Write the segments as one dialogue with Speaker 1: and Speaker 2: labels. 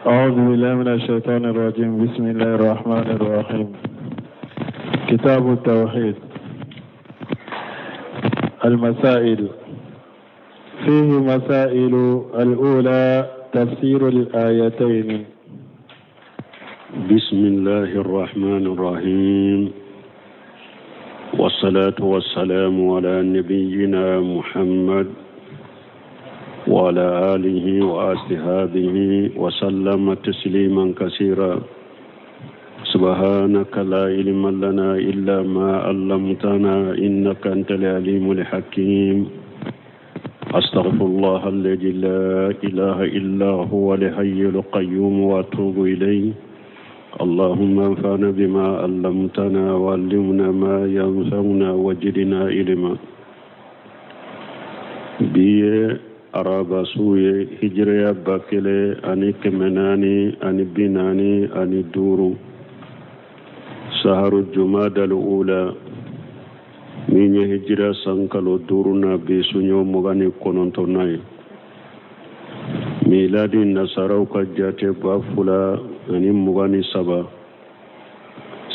Speaker 1: أعوذ بالله من الشيطان الرجيم. بسم الله الرحمن الرحيم. كتاب التوحيد. المسائل. فيه مسائل. الأولى تفسير الآيتين.
Speaker 2: بسم الله الرحمن الرحيم، والصلاة والسلام على نبينا محمد وعلى آله وأصحابه وسلم تسليما كثيرا. سبحانك لا علم لنا إلا ما علمتنا إنك أنت العليم الحكيم. أستغفر الله الذي لا إله إلا هو الحي القيوم وأتوب إليه. اللهم انفعنا بما علمتنا وعلمنا ما ينفعنا وزدنا علما. araba suye hijriya bakele ani kemenani ani binani ani duru saharu jumadal ula minye hijra sankalo duru na besunyo mogani konontonai miladi nasarau ka jate bafula ani mogani saba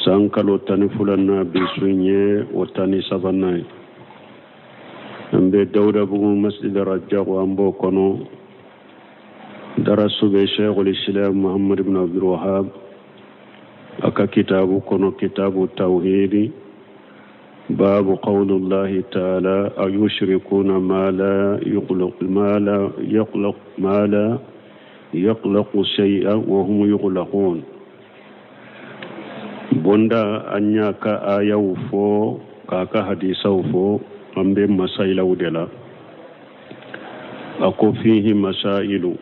Speaker 2: sankalo tani fulana besunye otani sabanai ambe dawda bugu masjid rajaq wa ambo kono darasu be shaykhul islam muhammad ibn abdul wahhab aka kitabu kono kitabu tauhid babu qawlullahi ta'ala ayushrikuna ma la yaqlaqu shay'an wa hum yaqlaqun. Bonda anya ka ayaw fo ka hadisaw fo ambe masaila udela ako fihi masailu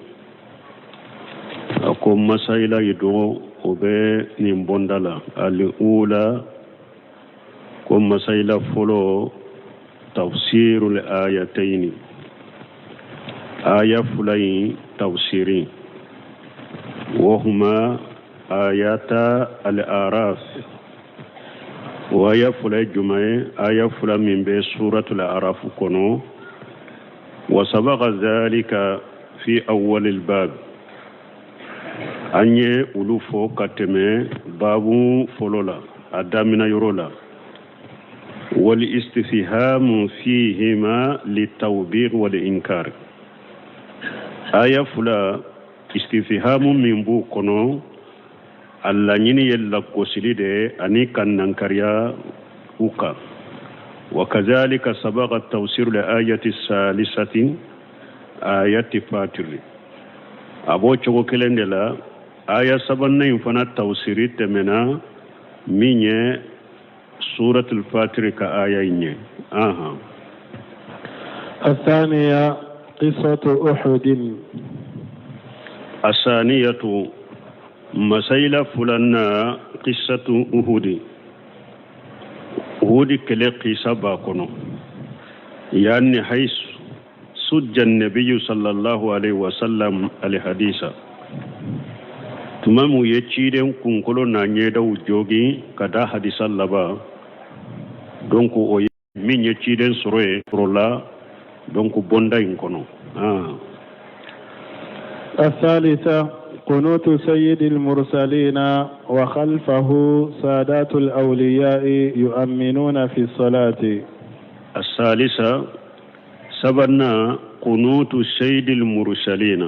Speaker 2: ako masaila yido obe nimbondala al-ula ko masaila folo tafsirul ayatayn aya fulai tafsiri wa huma ayata al-araf وآية فلا جمعة آية فلا من بي سورة الأعراف كنو وسبق ذلك في أول الباب أني ألوفو كتمي باب فلولا أدامنا يرولا والاستفهام فيهما للتوبيخ والإنكار. آية فلا استفهام من بو كنو alla nyini yella kosilide ani kannankariya uka wakadhalika sabaqa tawsir li ayati salisati ayati fatir abo chogo kelendela aya sabanna infana tawsiri temena minye suratul fatir ka aya inye
Speaker 1: الثانية قصة أحد.
Speaker 2: الثانية مسائل فلنا قصة أحد. أحد كلا قصة باكونو يعني حيث سج النبي صلى الله عليه وسلم الحديث تمام يتشيدن كنكولو نانيدا وجوغي كدا حديث اللبا دونك او من يتشيدن سروي فرولا دونك بوندا ينكونو
Speaker 1: الثالثة قنوت سيد المرسلين وخلفه سادات الأولياء يؤمنون في الصلاة.
Speaker 2: الثالثة سبنا قنوت سيد المرسلين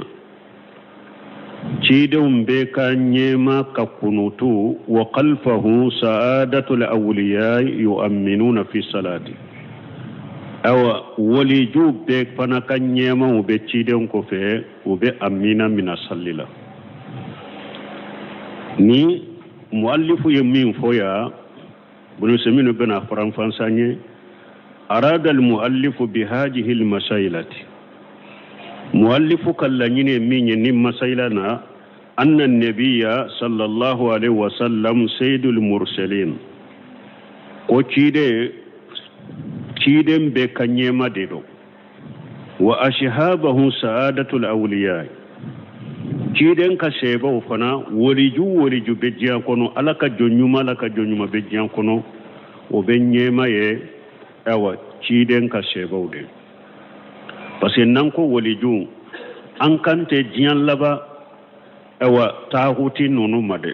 Speaker 2: تشيدهم بيكا نيما كقنوتو وخلفه سادات الأولياء يؤمنون في الصلاة أو وليجوب بيك فنكا نيما وبتشيدهم كفه وبأمينا من الصلاة. ni muallifu yemin foya bunu seminu bena faranfansanye arada al muallifu bi hadhihi al masailati muallifu kallanyine minye ni masailana anna an-nabiyya sallallahu alaihi wasallam sayyidul mursalin ko ciden be kanyema dedo wa ashhabahu sa'adatul awliya ciden ka seba ufana woriju bejian kono alaka jonyuma bejian kono o benyema ye awa ciden ka seba ude parce que nan ko woriju an kante jian laba ewa taahuti nunu made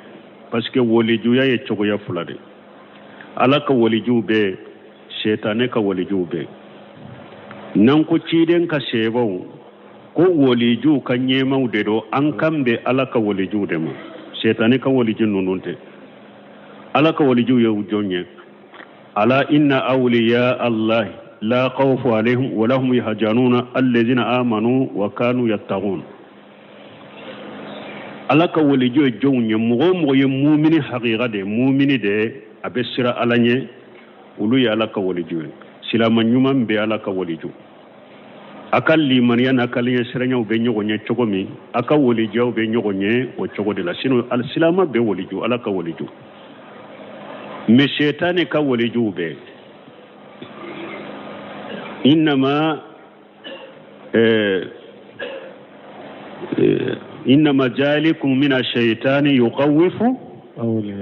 Speaker 2: parce que wolijuya ye cogoya fula de ala ka woliju be shetane ka woliju be nan ko ciden ka sebaw ko woliju ka nyemaw de do an kambe ala ka woliju de mo shetane ka woliju nununte ala ka woliju ye jonye ala inna awliya allah la khawfu alaihim wa lahum yahzanuna alladhina amanu wa kanu yattaqun ala ka woliju jonye mo ye mu'mini haqiqa de mu'mini de abesira alanye ulu ya ala ka woliju silama nyumam be ala ka woliju akal limaniya na kalinya siranya be nyogonye chogomi aka woliju be nyogonye o chogode la sino al silama be woliju ala ka woliju me shaytane ka woliju be innama jalikum min ash-shaytani yuqawwifu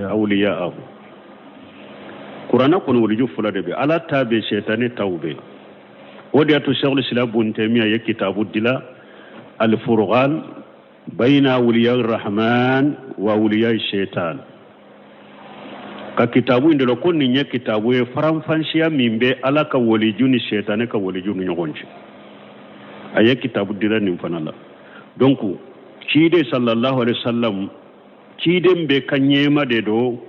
Speaker 2: awliya'ahu qur'ana kono woliju fulade be ala tabe shaytane tawbe wodi atu shaykhul islam ibn taymiya ya kitabu dila al-furqan bayna awliya ar-rahman wa awliya ash-shaytan ka kitabu indelo konni nya kitabu e faramfanshiya mimbe ala ka woliju ni shaytane ka woliju ni nyogonci aya kitabu dila nim fanala donc kide sallallahu alaihi wasallam kide mbe kanyema de do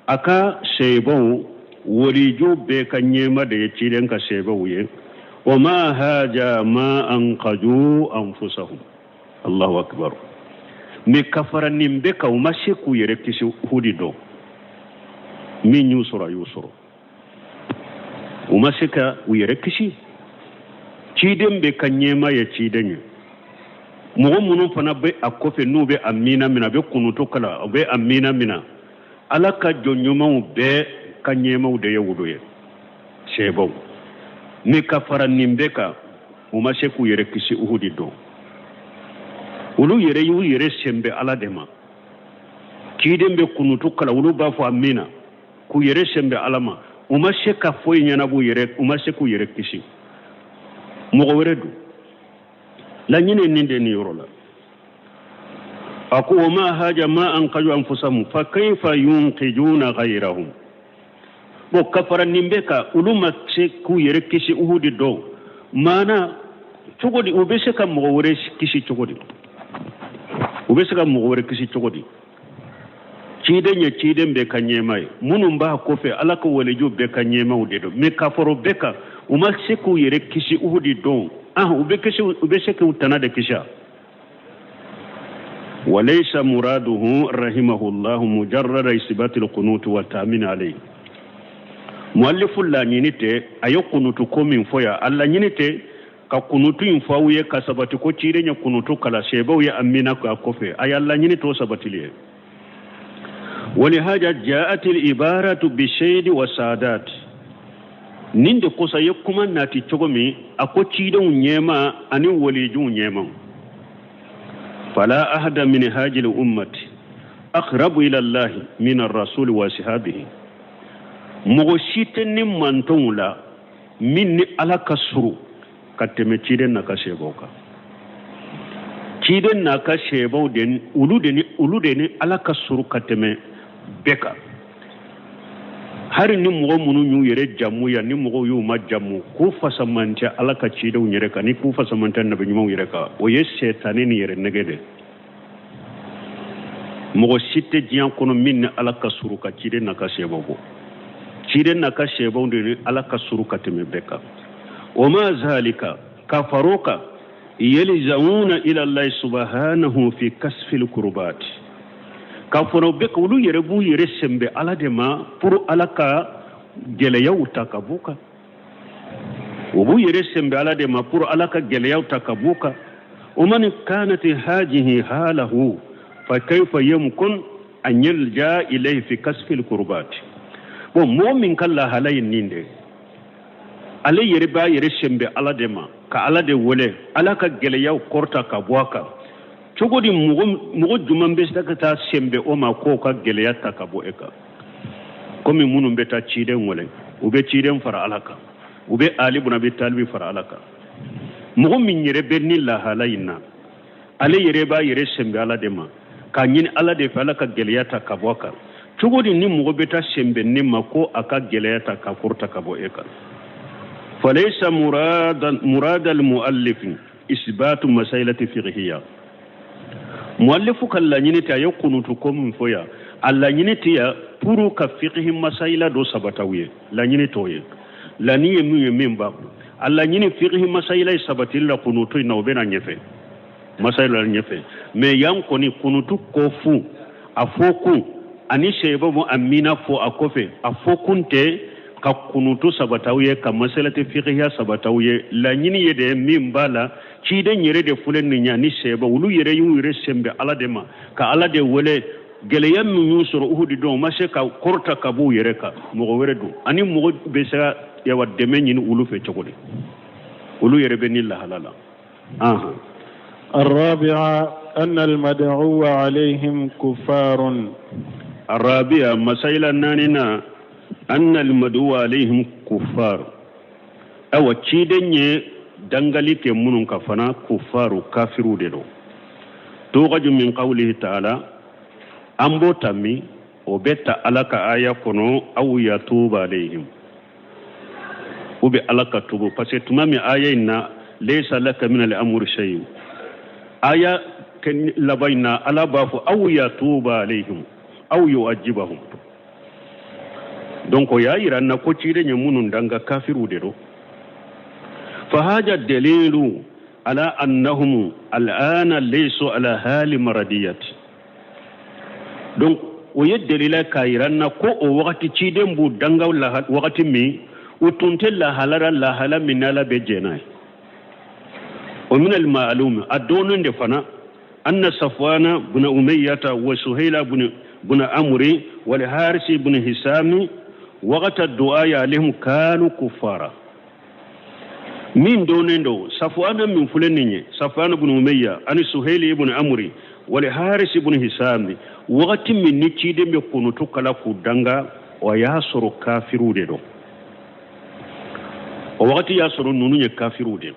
Speaker 2: aka shebon woliju be kanyema de kiden ka shebon ye وما هاجا ما أنقذوا أنفسهم الله أكبر مكفر نمبك وما شكو يركش هودي دو من يسر وما شكا ويركش تيدن بك نيما يتيدن مغمون فنبي أكوفي نوبي أمينا منا بكونو كلا بي أمينا منا ألاك جنيما بي كنيما ودي ودوية شيبو ni kafara nimbeka umashe ku yere kisi uhudi do ulu yere sembe ala dema kidembe kunutu kala ulu bafu amina ku yere sembe alama umashe ka foyi nyana bu yere umashe ku yere kisi mogo weredu la nyine ninde ni yorola aku ma haja ma an qaju anfusahum fa kayfa yunqijuna ghayrahum bo kafara nimbeka uluma se ku yere kisi uhudi do mana chogodi ubese ka mo wore kisi chogodi ubese ka mo wore kisi chogodi chide be kanyemai munum ba ko fe alaka wole ju be kanyema udedo me kafaro beka uma se ku yere kisi uhudi do ubese ka utanade kisha وليس مراده رحمه الله مجرد إثبات القنوت والتأمين عليه muallifu la nyinite ayo kunutu ko min foya alla nyinite ka kunutu infawiye ka sabati ko cire nya kunutu kala sheba ya amina ka kofe ay alla nyinite o sabatiliye wali haja jaat al ibaratu bi shayd wa sadat ninde ko saye kuma nati chogomi ako cide nyema ani waliju nyema fala ahada min hajil ummati aqrabu ila allah min ar-rasul wa sahabihi mogo siteni mantonla minni ala kasuru kateme ciden na kasheboka ciden na kashebo den uludeni ala kasuru kateme beka hari ni mogo munu nyu yere jamu ya ni mogo yu ma jamu ku fasamante ala ka cidew nyere ka ni ku fasamante na be nyumo yere ka o ye setane ni yere negede mogo sitte jian kono minni ala kasuru ka ciden na kashebo ciden na kashebo ndeni ala kasuru kateme beka وما ذلك كفروك يلزمون إلى الله سبحانه في كسف الكربات كفروا بك ولو يربو يرسم على دما pour alaka geleyaw takabuka وبو يرسم على دما pour alaka geleyaw takabuka ومن كانت هذه حاله فكيف يمكن أن يلجأ إليه في كسف الكربات ومؤمن كلا هلاين نينده ale yere ba yere sembe ala de ma ka ala de wole ala ka geleyaw korta ka boaka cogodi mugo jumambe ta sembe o ma ko ka geleya ta ka bo eka komi munum beta ciden wole ube ciden fara alaka ube ali ibn abi talib fara alaka mugo min yere benni la halayna ale yere ba yere sembe ala de ma ka ñini ala de fe ala ka geleyata ka bo kan cogodi ni mogo beta sembe ni ma ko aka geleyata ka kurta ka bo e kan falaysa murad al muallif isbatu masailati fiqhiyya muallifu kan la ñini ta yakunutu comme foya alla ñini tiya pour ka fiqhi masaila do sabatawiye la ñini toye la ni yemu memba alla ñini fiqhi masaila sabatilla kunutu na obena ñefe masaila ñefe mais yang koni kunutu ko fu afoku ani sheba mo amina fo akofe afokunte ka kunutu sabatawiye ka masalati fiqhiya sabatawiye la ñini yede mimbala ci de ñere de fulen ni ñani sheba wulu yere yu yere sembe ala de ma ka ala de wole geleyam ñu soro uhudi do mashe ka korta kabu yere ka mo were du ani mo be sa ya wadde men ñini wulu fe cogodi wulu yere be ni la halala aha
Speaker 1: الرابعة أن المدعو عليهم كفار.
Speaker 2: الرابعة مسائل ناننا أن المدعو عليهم كفار أو تشيدني دنغالي كمنون كفنا كفار كافرو دلو توغج من قوله تعالى أمبو تامي وبيت ألك آية كنو أو يتوب عليهم وبي ألك توبو فسيتمامي آية إن ليس لك من الأمر شيء آية كن لبينا على بافو أو يتوب عليهم أو يؤجبهم دونك يا إيران كوتشيري نمونون دانغا كافرو دلو فهذا الدليل على أنهم الآن ليسوا على حال مرضية دونك ويدليل كايران كو وقت تشيدم بو دانغا وقت مي وتنتل لا حالا من لا بجناي ومن المعلوم أدون دفنا أن صفوان بن أمية وسهيل بن عمرو والحارث بن هشام وقت الدعاء عليهم كانوا كفارا من دونندو صفوان من فلنيني صفوان بن أمية أن سهيل بن عمرو والحارث بن هشام وقت من نتيجة يكونوا تكلا كودانغا وياسر كافرو دو ووقت ياسر نونو كافرو دو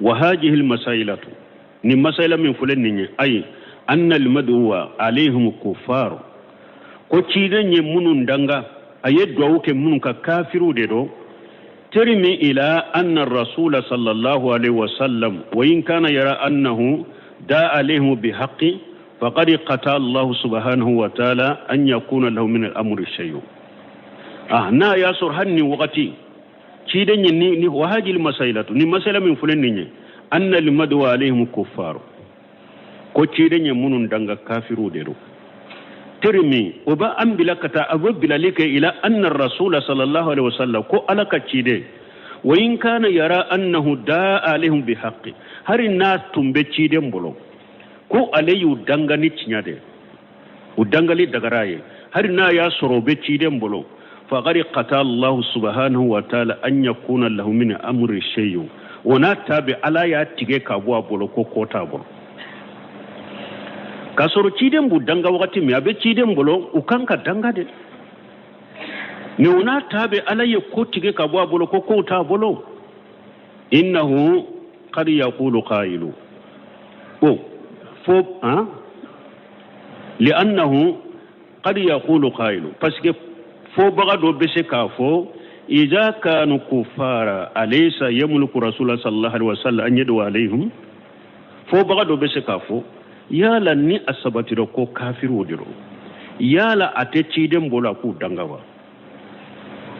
Speaker 2: وهذه المسائل مسائل من فلنيني أي أن المدعو عليهم كفار كوتشيدن يمنون دانغا أيدعو كمنون كافرو دو ترمي إلى أن الرسول صلى الله عليه وسلم وإن كان يرى أنه داء عليهم بحق فقد قتل الله سبحانه وتعالى أن يكون له من الأمر شيء نا ياسر هني وقتي كيدن ني وهذه المسائل مسألة من فلنيني أن المدعو عليهم كفار كوتشيدن يمنون دانغا كافرو دو ترمي وبا أنبلا كتا أبو بلالك إلى أن الرسول صلى الله عليه وسلم كو ألك تشيدي وإن كان يرى أنه داء عليهم بحق هر الناس تنبتشيدي مبلو كو عليه دانغاني تشنيادي ودانغالي دغراي هر الناس يسرو بتشيدي مبلو فقد قتل الله سبحانه وتعالى أن يكون له من أمر الشيء وناتابع على ياتيكي كابوا بلو كو كوتا بلو kasoro ciden bu danga wakati mi abe ciden bolo ukanka danga de ni una tabe alaye ko tige ka bo bolo ko ta bolo innahu qad yaqulu qailu o fo li'annahu qad yaqulu qailu parce que fo baga do bese ka fo idza kanu kufara alaysa yamliku rasulullah sallallahu alaihi wasallam an yadu alaihim fo baga do bese ka fo yala ni asabatiro ko kafiru diro yala ate ciden bola ku dangawa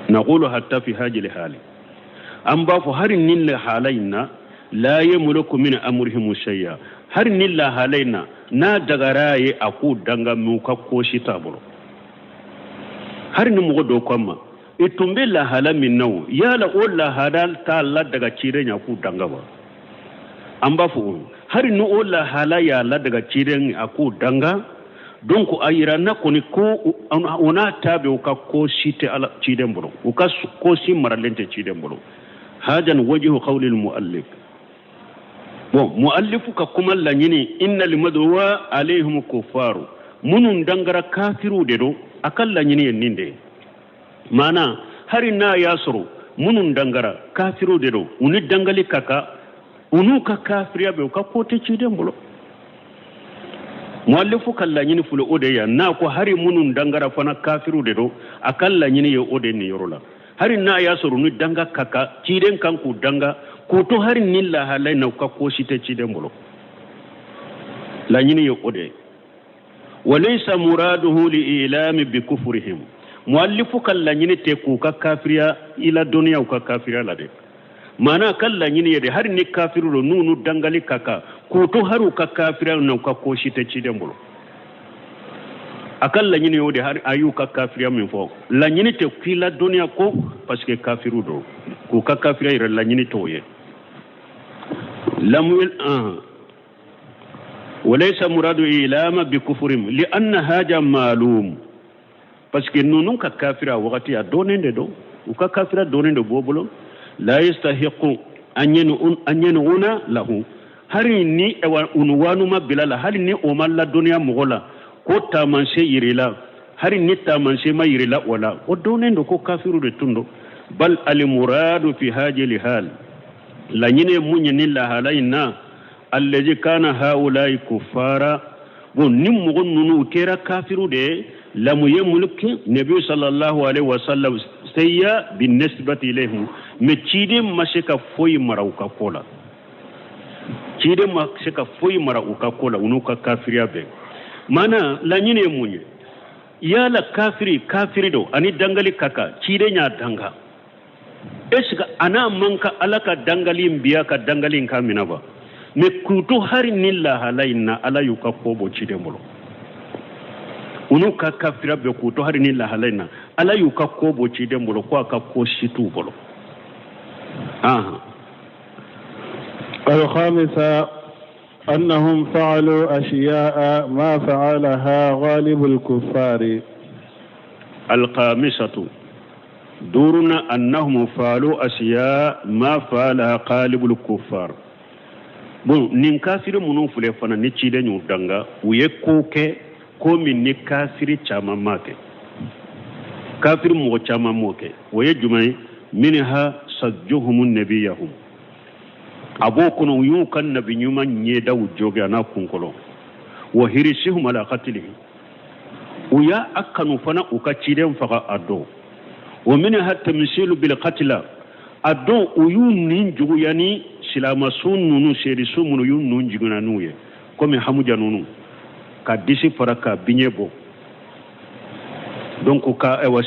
Speaker 2: naqulu hatta fi hajil hali an ba fu harin nin la halaina la yamliku min amrihim shay'a harin nin la halaina na dagaraye aku danga mu ka ko shi taburo harin mu do kwamma itumbe la hala min naw yala o la hadal ta Allah daga ciden ya ku dangawa an ba fu hari no ola halaya la daga ciren aku danga donc ayira na koni ko ona tabe ka ko shite ala ciden bolo ka ko si maralente ciden bolo hadan wajhu qawli al muallif bon muallif ka kuma la nyini innal madwa alaihim kuffaru munun dangara kafiru de do akalla nyini ninde mana hari na yasru munun dangara kafiru de do uni dangali kaka unu ka kafiriya be ka kote ciden bolo muallifu kala nyini fulo ode ya na ko hari munun dangara fana kafiru de do akalla nyini yo ode ni yorola hari na ya soru ni danga kaka ciden kanku danga ko to hari nilla halai na ka ko shite ciden bolo la nyini yo ode walaysa muraduhu li ilami bi kufrihim muallifu kala nyini te ku ka kafiriya ila duniya ka kafiriya la de mana kala nyini yede hari ni kafiru do nunu dangali kaka ko to haru ka kafiriya na ka ko shite ciden bolo akalla nyini yode har ayu ka kafiriya min fo la nyini te kila duniya ko parce que kafiru do ko ka kafiriya ira la nyini to ye lam وليس مراد إلام بكفرهم لأن هذا معلوم parce que nunu ka kafira wakati ya donende do uka kafira donende bobolo la yastahiqu anyenu lahu hari ni unwanu mabila hari ni omalla dunya mogola ko tamanse yirila hari ni tamanse ma yirila wala o donendo ko kafiru de tundo bal al muradu fi hajil hal la nyine munyi la halaina alladhi kana haulai kuffara bon nim mo nunu kera kafiru de lam yamluk nabi sallallahu alaihi wasallam sayya bin nisbati ilayhim me cide mashika foyi marauka kola cide mashika foyi marauka kola unuka kafiriya be mana la nyine munye yala kafiri do ani dangali kaka cide nya danga eska ana manka alaka dangali mbiya ka dangali nkamina ba me kuto hari nilla halaina ala yuka kobo cide mbolo unuka kafira be kuto hari nilla halaina ala yuka kobo cide mbolo kwa ka ko shitu bolo
Speaker 1: الخامسة أنهم فعلوا أشياء ما فعلها غالب الكفار.
Speaker 2: الخامسة دورنا أنهم فعلوا أشياء ما فعلها غالب الكفار. bon nin kafiri munun fule fana ni cide nyu danga uye koke ko min ni kafiri chama make kafiri mo chama moke waye jumai minha sajjuhum nabiyahum abo kono yu kan nabi nyuma nyeda ujoge ana kunkolo wa hirisihum ala qatlihi uya akanu fana ukacide mfaka ado wa minha tamsilu bil qatla ado uyu nin jugu yani silama sununu seri sumunu yunnu njiguna nuye comme hamuja nunu ka disi faraka binyebo donc ka ewa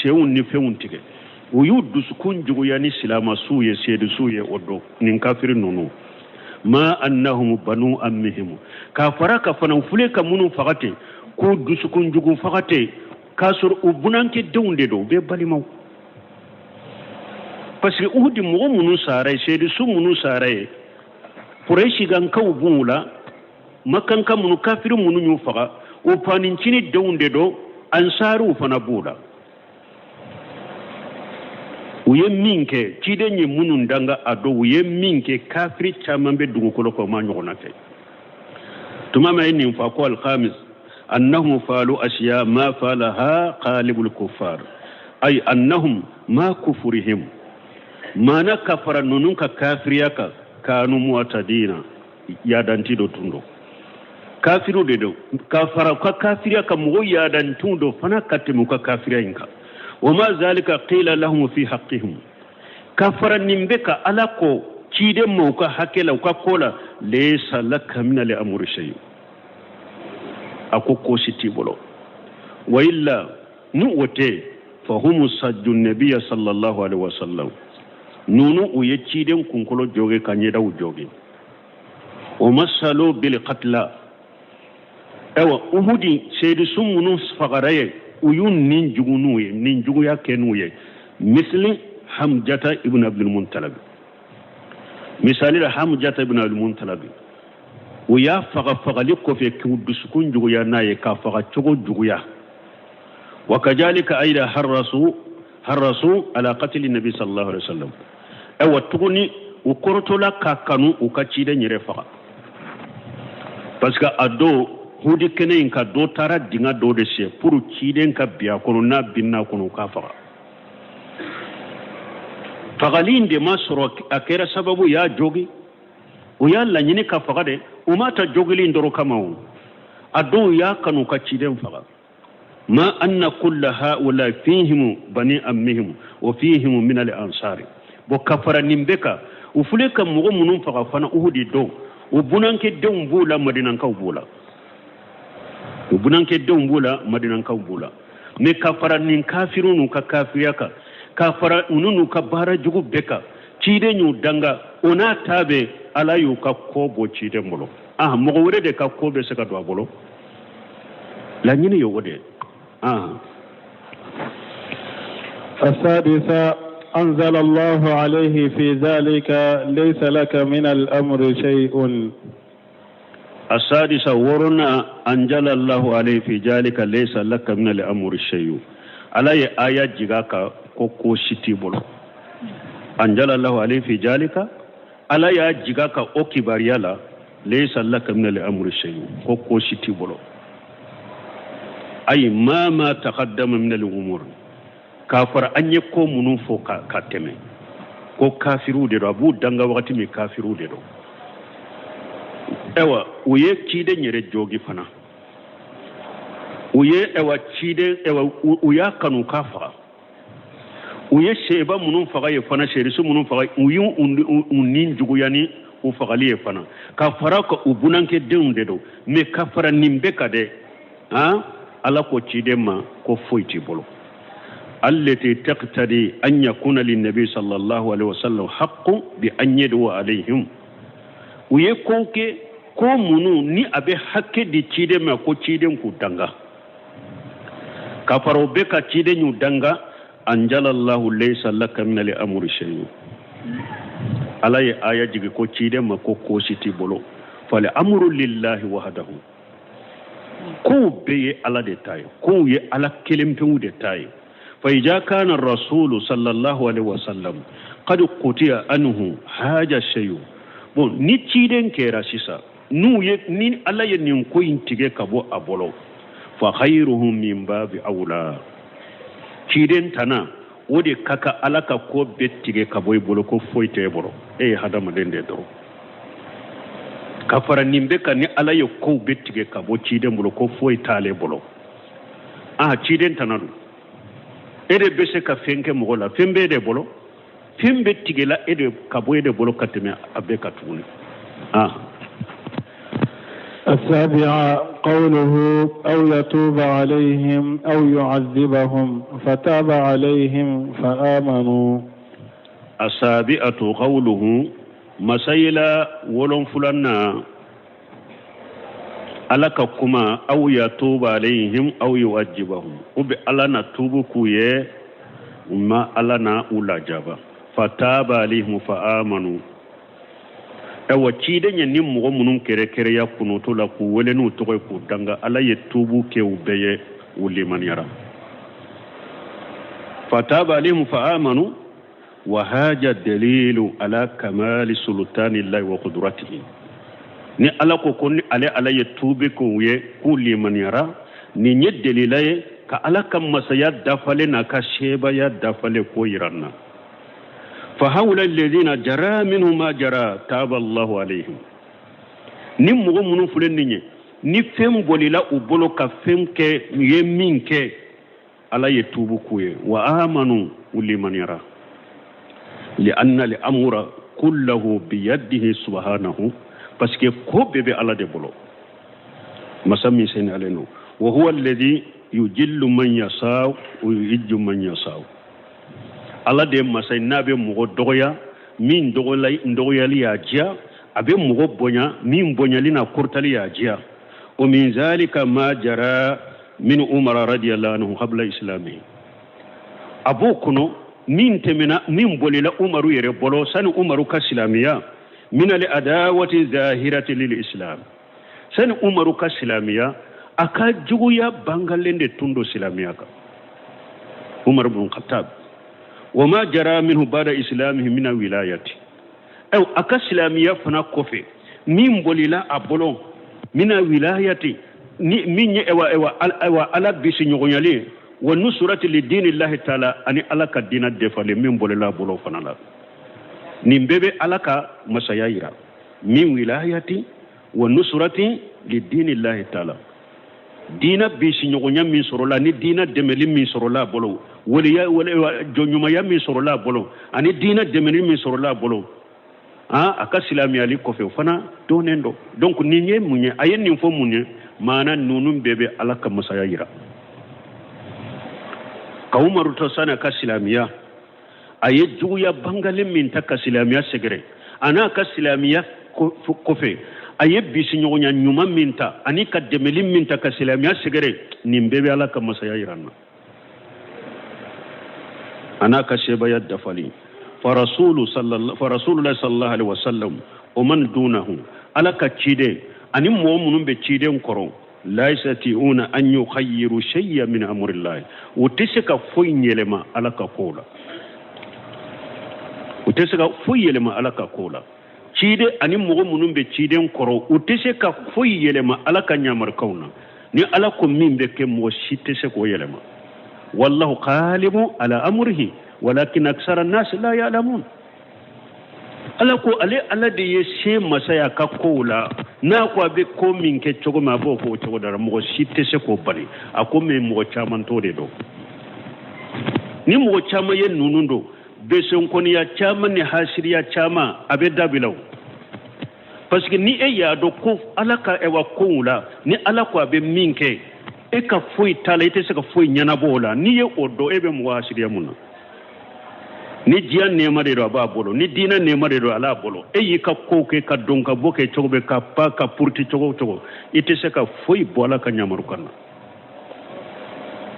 Speaker 2: seun ni feun tige uyu dusukun jugu yani silama suye seri suye odo nin kafiri nunu ma annahum banu ammihim ka faraka fana fule ka munu fakate ko dusukun jugu fakate kasur ubunanke deunde do be balimaw parce que uhudi mo munu saray sedi su munu saray pureshi gan kaw bula makan kam munu kafiru munu nyu faga o panin cini deunde do ansaru fana bula uye minke cide nyi munu ndanga ado uye minke kafiri chamambe dugu koloko ma nyogona fe tumama inni fa ko al khamis annahum falu ashiya ma falaha qalibul kuffar ay annahum ma kufurihim mana kafara nunun ka kafiriyaka kanu muatadina ya dantido tundo kafiru de do kafara ka kafiriyaka mo ya dantundo fana katimu ka kafiriyinka wama zalika qila lahum fi haqqihim kafara nimbeka alako cide mo ka hakela ka kola laysa laka min al amri shay akoko siti bolo wa illa nu wote fahum sajjun nabiy sallallahu alaihi wasallam nunu uye ciden kunkolo joge kanyeda ujoge o masalo bil qatla ewa uhudi seydi sumunu fagaraye uyun nin jugunuye nin jugu ya kenuye misli hamjata ibn abdul muntalab misali hamjata ibn abdul muntalab uya fagali ko fe kudusukun jugu ya naye ka faga chogo jugu ya wakadhalika aida harasu ala qatl nabi sallallahu alaihi wasallam ewa tuguni ukorotola kakanu ukachide nyere faga parce que ado hudi kene inka do tara dinga do de se pour chide nka biya kono na binna kono ka faga fagalinde masro akera sababu ya jogi uya la nyini ka faga de umata jogili ndoro kamawu ado ya kanu ka ciden faga ma anna kulla haula fihim bani ammihim wa fihim min al ansari bo kafara nimbeka ufule kam mo munum faga fana uhudi do o bunanke dem bula madinan ka bula o bunanke dem bula madinan ka bula me kafara nin kafirunu ka kafiyaka kafara ununu ka bara jugu beka cide nyu danga ona tabe alayu ka kobo cide mbolo mo wore de ka kobe se ka do bolo la nyini yo wode
Speaker 1: السادسة أنزل الله عليه في ذلك ليس لك من الأمر شيء.
Speaker 2: السادسة ورنا أنزل الله عليه في ذلك ليس لك من الأمر شيء على آيات جاكا كوكو شتي بولو أنزل الله عليه في ذلك على آيات جاكا أوكي باريالا ليس لك من الأمر شيء كوكو شتي بولو أي ما تقدم من الأمور كافر أن يكون منوفو كاتمي كو كافرو ديرو أبو دنگا وقت مي كافرو ديرو ewa uye chide nyere jogi fana uye ewa chide ewa uya kanu kafa uye sheba munun faga ye fana sherisu munun faga uyu unin juguyani u fagali ye fana kafara ko ubunanke deunde do me kafara nimbeka de ala ko chide ma ko foyti bolo allati taqtadi an yakuna lin nabi sallallahu alaihi wasallam haqqu bi an yadu alaihim uye konke ko munu ni abe hakke di cide ma ko ciden ku danga kafaro be ka cide nyu danga anjalallahu laysa laka min al amri shay'un alay aya jigi ko cide ma ko siti bolo fal amru lillahi wahdahu ko be ala de tay ko ye ala kelempe de tay fa ija kana ar-rasul sallallahu alaihi wasallam qad qutiya anhu haja shay'un bon ni ciden kera sisa nu ye ni alla ye nin ko intige kabo abolo fa khairuhum min babi aula ciden tana wode kaka alaka ko bettige kabo bolo ko foite boro hadama dende do kafara nimbe kan ni alla ye ko bettige kabo ciden bolo ko foitale bolo ciden tana do ede bese ka fenke mo la fembe de bolo fembe tigela ede kabo ede bolo kateme abe katuni
Speaker 1: السابعة قوله أو يتوب عليهم أو يعذبهم فتاب عليهم فآمنوا.
Speaker 2: السابعة قوله مسيلا ولن فلنا ألك كما أو يتوب عليهم أو يعذبهم وبي ألنا توبكوية ما ألنا أولا جابا فتاب عليهم فآمنوا ewa cide nya mugo munum kere ya kunuto la ku wele no to ko danga ala ye tubu ke ubeye uliman yara fataba alihim fa amanu wa haja dalilu ala kamali sultani llahi wa qudratihi ni ala ko konni ala ye tube ko ye ku liman yara ni nye dalilaye ka ala kam masaya dafale na ka sheba ya dafale ko yiranna فهؤلاء الذين جرى منهم ما جرى تاب الله عليهم نم مغمون فلنني نفهم بوليلا وبولو كفهم كي يمين كي على يتوبوا كوي وآمنوا ولمن يرى لأن الأمر كله بيده سبحانه بس كي كوب بي على دي بولو مسمي سين علينا وهو الذي يجل من يشاء ويعز من يشاء ala de masay nabe mugo dogoya min dogoyali ya jia abe mugo bonya min bonyali na kurtali ya jia o min zalika ma jara min umar radiyallahu anhu qabla islami abu kuno min temena min bolila umaru yere bolo sani umaru ka islamiya min al adawati zahirati lil islam sani umaru ka islamiya aka juguya bangalende tundo islamiya ka umar ibn khattab وما جرى منه بعد إسلامه من الولايات أو أكا إسلامية فنا كوفي مين بوليلا أبولو من الولايات مين إوا على بيسي نغنيالي ونصرة لدين الله تعالى أني على كدين الدفال مين بوليلا أبولو فنا لا نمبebe على كمسايا من ولايات ونصرة لدين الله تعالى dina bisi nyogonya min sorola ni dina demeli min sorola bolo waliya wala jonyuma ya min sorola bolo ani dina demeli min sorola bolo aka silami ali ko fe fana donendo donc ni nye munye ayen ni fo munye mana nunum bebe alaka masaya yira ka umaru to sana ka silamiya aye juya bangale min ta ka silamiya segere ana ka silamiya ko fe aye bisi nyogonya nyuma minta ani ka demeli minta ka silamiya segere ni bebe alaka masaya yirana ana ka sheba ya dafali فرسول الله صلى الله عليه وسلم ومن دونه على كتشيدين أن مؤمنون بتشيدين كرو لا يستطيعون أن يخيروا شيئا من أمر الله وتسك فوين يلما على كقولا وتسك فوين يلما على كقولا تشيدين أن مؤمنون بتشيدين كرو وتسك فوين يلما على كنيامر كونا ni ala ko min be ke mo shite se ko yelema wallahu qalibu ala amrihi walakin aksara an-nas la ya'lamun ala ko ala de yeshe masaya ka kola na ko be ko min ke chogo ma bo ko chogo dara mo shite se ko bari ako me mo chaman to de do ni mo chama yen nunundo be son ko ni ya chama ni hasiriya chama abe dabilaw parce que ni e ya do ko ala ka e wa kola ni ala ko be min ke e ka foi talaite se ka foi nyana bola ni ye odo e be mo hasiriya munna ni jiyan nema de do ba bolo ni dina nema de do ala bolo e yi ka ko ke ka donka boke chobe ka pa ka purti chogo ite se ka foi bola ka nyamaru kana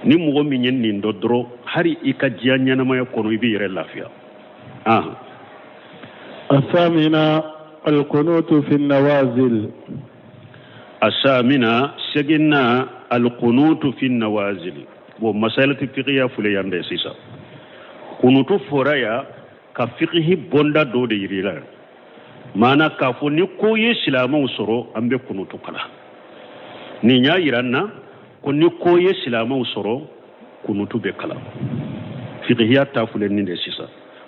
Speaker 2: ni mo mi nyen ni ndodro hari ika jiyan nyana ma ko no bi yere lafiya
Speaker 1: الثامنة القنوت في النوازل
Speaker 2: الثامنة سجنا القنوت في النوازل ومسألة فقهية فليان دي سيسا kunutu foraya ka fiqhi bonda do de yirila mana ka fo ni ko ye silama usoro ambe kunutu kala ni nya yiranna ko ni ko ye silama usoro kunutu be kala fiqhiya tafulen ni de sisa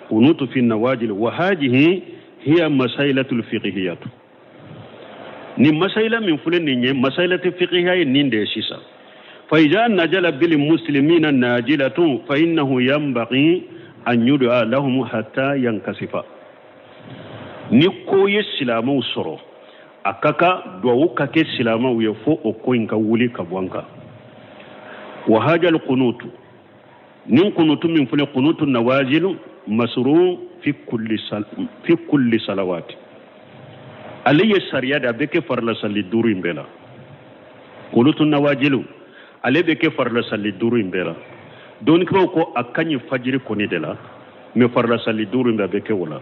Speaker 2: kunutu fi nawajil wa hadhihi hiya masailatu fiqhiyat ni masaila min fulen ni masailatu fiqhiya ni de sisa fa idha najala bil muslimina najilatu fa innahu yanbaghi an yud'a lahum hatta yankasifa ni ko ye silama usoro akaka do kake silama uye fo o ko inka wuli ka bwanka wa hajal qunutu nin qunutu min fule qunutu nawazil masru fi kulli salawati alayya sariyada beke farla salli duru imbela qunutu nawajilu ale beke farla salli duru imbela don ko akanyi fajiri koni de la me farla salli duru mbe beke wala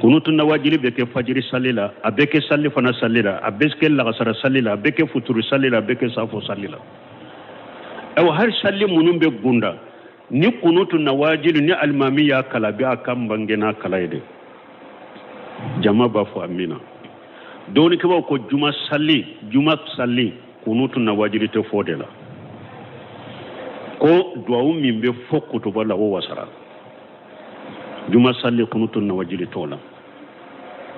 Speaker 2: kunutu nawajili beke fajiri salila abeke salli fana salila abeske la gasara salila abeke futuru salila abeke safo salila aw har salli munumbe gunda ni kunutu nawajili ni almamiya kala bi akam bangena kala ide jama ba fu amina don ko juma salli kunutu nawajili te fodela ko duwawu min be fokkuto bala wo wasara juma salli kunutu nawajili tola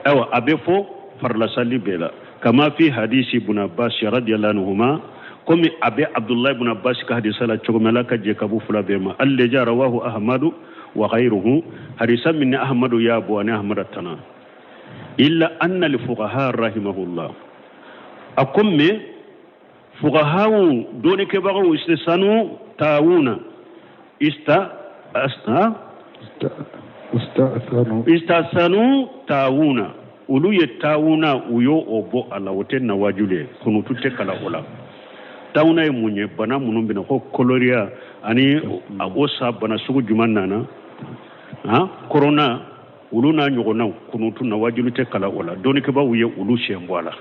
Speaker 2: awa abe fo farla salli bela kama fi hadisi ibn abbas radiyallahu anhuma komi abe abdullah ibn abbas ka hadisa la chogomela ka je kabu fula be ma alle ja rawahu ahmadu wa ghayruhu hadisa min ahmadu ya abu ani ahmad tana illa anna li fuqaha rahimahullah akomme fuqaha doni ke bago istisanu taawuna istasanu taawuna ulu ye taawuna uyo obo ala wote na wajule kunutu te kala ola taawuna ye munye bana munum bina ko koloria ani osa bana sugu juman nana corona ulu na nyogona kunutu na wajulu te kala ola doni ke ba uye ulu shembwala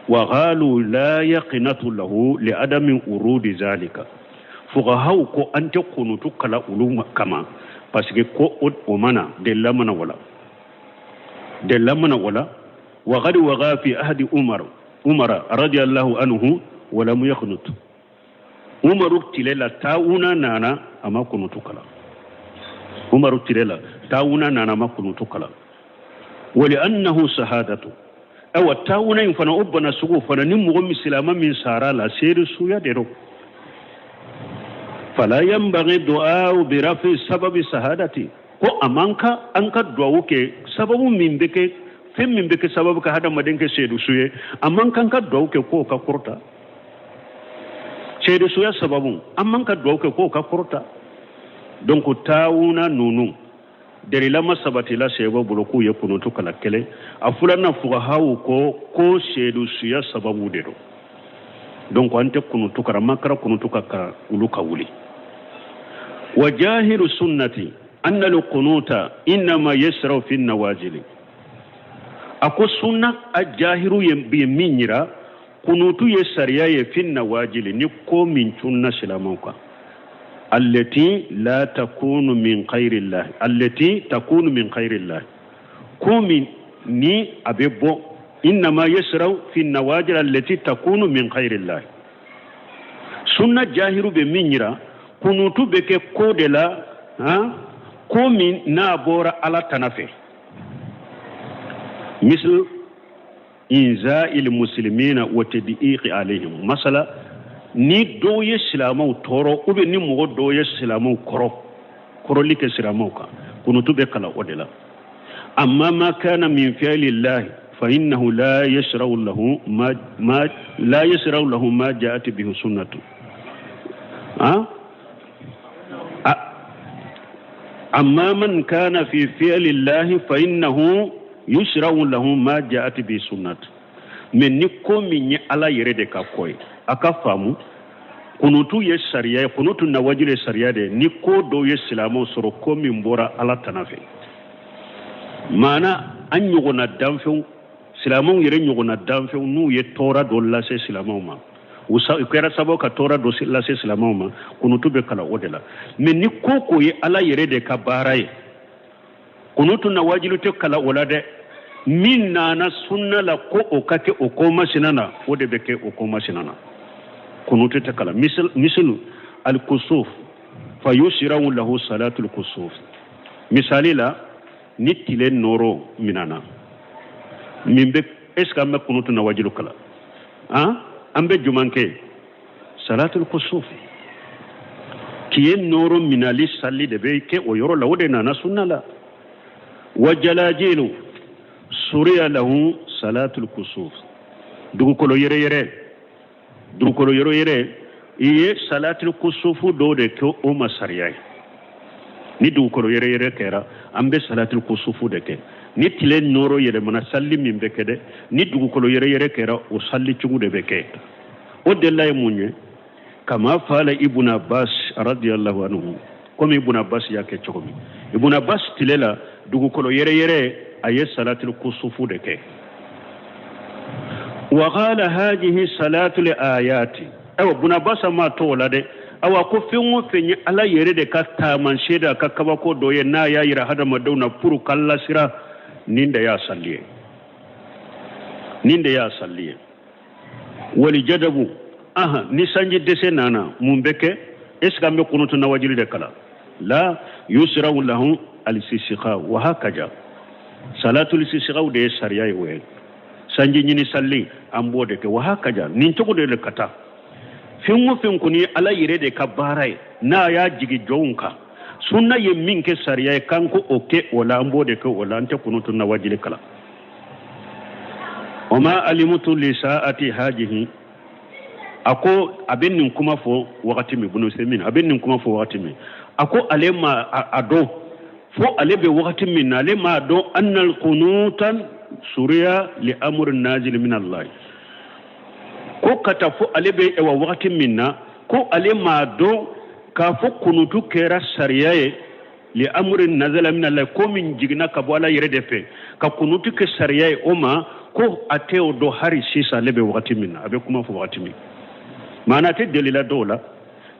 Speaker 2: wa qalu la yaqinatu lahu li adami urudi zalika fuqaha ko ante kunutu kala ulu kama parce que ko o mana de lamana wala wa qad waqa fi ahdi umar radiyallahu anhu wa lam yakhnut umaru tilela tauna nana ama kunutu kala umaru tilela tauna nana ama kunutu kala wa li annahu shahadatu awa tawuna in fana ubana sugu fana ni mugo misilama min sara la seedu suya dero fala yanbaghi du'a bi rafi sababi sahadati ko amanka anka du'a ke sababu min beke fem min beke sababu ka hada madenke seedu suye amanka anka du'a ke ko ka kurta seedu suya sababu amanka du'a ke ko ka kurta donc tawuna nunu deri lama sabati la sebo boloku ye kunutu kala kele afulana fuga hawu ko seedu suya sababu dero donc ante kunutu kara makara kunutu ka uluka wuli وجاهر السنة أن القنوت إنما يسرع في النواجل أكو سنة الجاهر بمينيرا قنوت يسرع في النواجل نكو من سنة سلاموكا التي لا تكون من خير الله التي تكون من خير الله كومي ني أبيبو إنما يسرع في النواجل التي تكون من خير الله سنة جاهر بمينيرا kunutu beke ko de la ko min na bora ala tanafe misl inza'il muslimina wa tad'iqi alaihim masala ni doye silamau toro ube ni mo doye silamau koro like silamau ka kunutu be kala odela amma ma kana min fi'lillahi fa innahu la yashra'u lahu ma la yashra'u lahu ma ja'at bihi sunnatu أما من كان في فعل الله فإنه يشرع له ما جاءت به سنة من نكو من على يريد كاكوي أكفامو كنوتو يسريا كنوتو نواجر يسريا دي نكو دو يسلامو سرقو من بورا على تنافي مانا أن يغنى الدنفو سلامو يرين يغنى الدنفو نو يتورا دولا سي سلامو ما ukera sabo ka tora do la se islamoma kunutu be kala odela men ni koko ye ala yere de ka baraye kunutu na wajilu te kala olade min na sunna la ko o kake o ko masinana ode be ke o ko masinana kunutu te kala misal al kusuf fa yushrawu lahu salatu al kusuf misali la nitile noro minana mimbe eska me kunutu na wajilu kala ambe jumanke salatul kusuf kiyen noro minali salli de be ke o yoro lawde na sunna la wajalajilu suriya lahu salatul kusuf dugu kolo yere iye salatul kusuf do de ko o masariya ni dugu kolo yere kera ambe salatul kusuf de ke ni tile noro yere mana salli min be kede ni dugu kolo yere kera o salli cugu de be ke o de lay munye kama fala ibn abbas radiyallahu anhu comme ibn abbas yake chokomi ibn abbas tilela dugu kolo yere aye salatul kusufu de ke wa qala hadhihi salatul ayati aw ibn abbas ma to lade awa ko fenwo fenye ala yere de ka taman sheda ka kaba ko doye na ya yira hada madawna puru kala sira ninde ya salliye wali jadabu ni sanji dese nana mumbeke eska me kunutu na wajili de kala la yusra'u lahu al-istisqa wa hakaja salatul istisqa de sariya we sanji nyini salli ambode ke wa hakaja nin to de le kata fin kuni ala yire de kabarai na ya jigi jonka sunna ye minke sariya kanko oke wala ambode ke wala ante kunutu na wajili kala wama alimutu li sa'ati hajihi ako abin nin kuma fo wakati mi bunu semin abin nin kuma fo wakati mi ako alema ado fo alebe wakati min alema ado annal qunutan suriya li amr nazil min Allah ko kata fo alebe ewa wakati minna ko alema ado ka fo kunutu kera sariyaye li amr nazala min Allah ko min jigna ka bola yere defe ka kunutu ke sariyaye oma ko ateo do hari sisa lebe wakati minna abe kuma fo wakati min mana te delila dola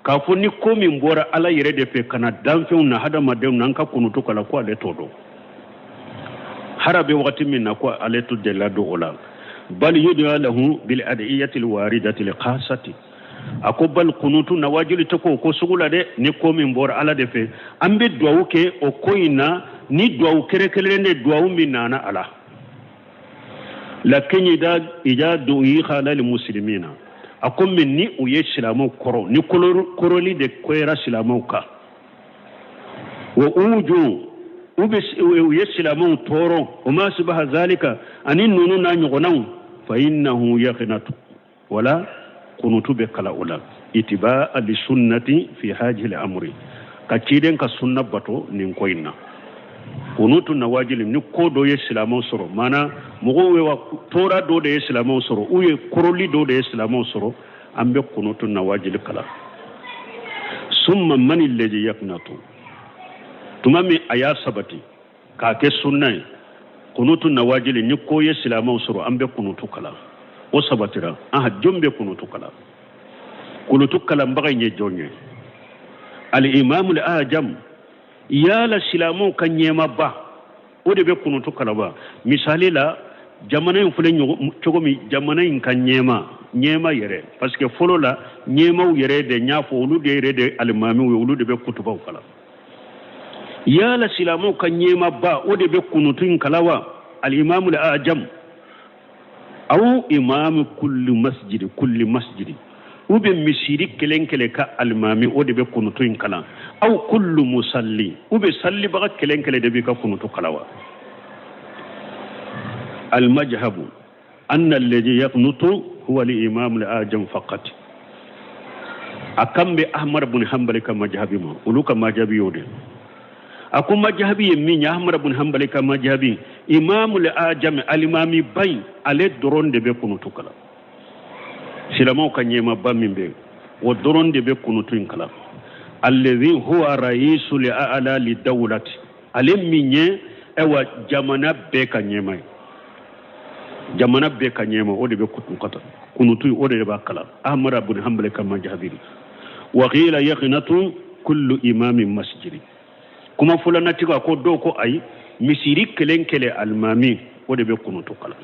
Speaker 2: ka fo ni ko min bora ala yere de fe kana danfew na hada madem nan ka kunutu kala ko ale todo harabe wakati min na ko ale to delila dola bal yud'a lahu bil adiyati al waridati li qasati ako bal kunutu na wajili to ko sugula de ni ko min bora ala de fe ambe duwawu ke o koina ni duwawu kere kere ne duwawu min nana ala lakin ida du'i khala lil muslimina akum minni uye silamu koro ni koroli de koyra silamu ka wa uju uye silamu toro وما شبه ذلك أن نونو نانيغناو فإنه يقنط ولا قنوت بكلا ولا اتباع للسنة في هذه الأمر كتيرين كسنة باتو نينكوينا قنوت نواجل نكو دو يسلامو سرو مانا مغو تورا دو دو يسلامو سرو وي كرولي دو دو يسلامو سرو أمبي قنوت نواجل كلا ثم من الذي يقنط تمامي آيا سبتي كاكي سنة قنوت نواجل نكو يسلامو سرو أمبي قنوت كلا وسبترا جنبي قنوت كلا قنوت كلا مبغي نجوني الإمام الأعجم يا لا سلامو كان يما با ودي بي قنوت كلا با مثالي لا jamana in fulen chogomi jamana in kan nyema yere parce que folo la nyema yere de nyafo ulu de yere de almami ulu de be kutuba kala ya la silamu kan nyema ba o de be kunutun kalawa al imam al ajam aw imam kulli masjid ube misiri kelenkele ka almami o de be kunutun kala aw kullu musalli ube salli ba kelenkele de be ka kunutu kalawa المذهب أن الذي يقنط هو الإمام الأعجم فقط أكم بأحمر بن حنبل كمذهبي ما ولوك مذهبي يودي أكم مذهبي من أحمر بن حنبل كمذهبي إمام الأعجم الإمام باي على درون دبي كنوتو كلا سلامو كان يما بامين بي ودرون دبي كنوتو كلا الذي هو رئيس لأعلى للدولة على مني أو جمانا بيكا نيماي jamana be ka nyema o de be kutun kunutu o de ba kala ahmad ibn hanbal kama jabiri wa qila yaqnatu kullu imamin masjidi kuma fulana tiga ko do ko ay misiri kelenkele almami o de be kunutu kala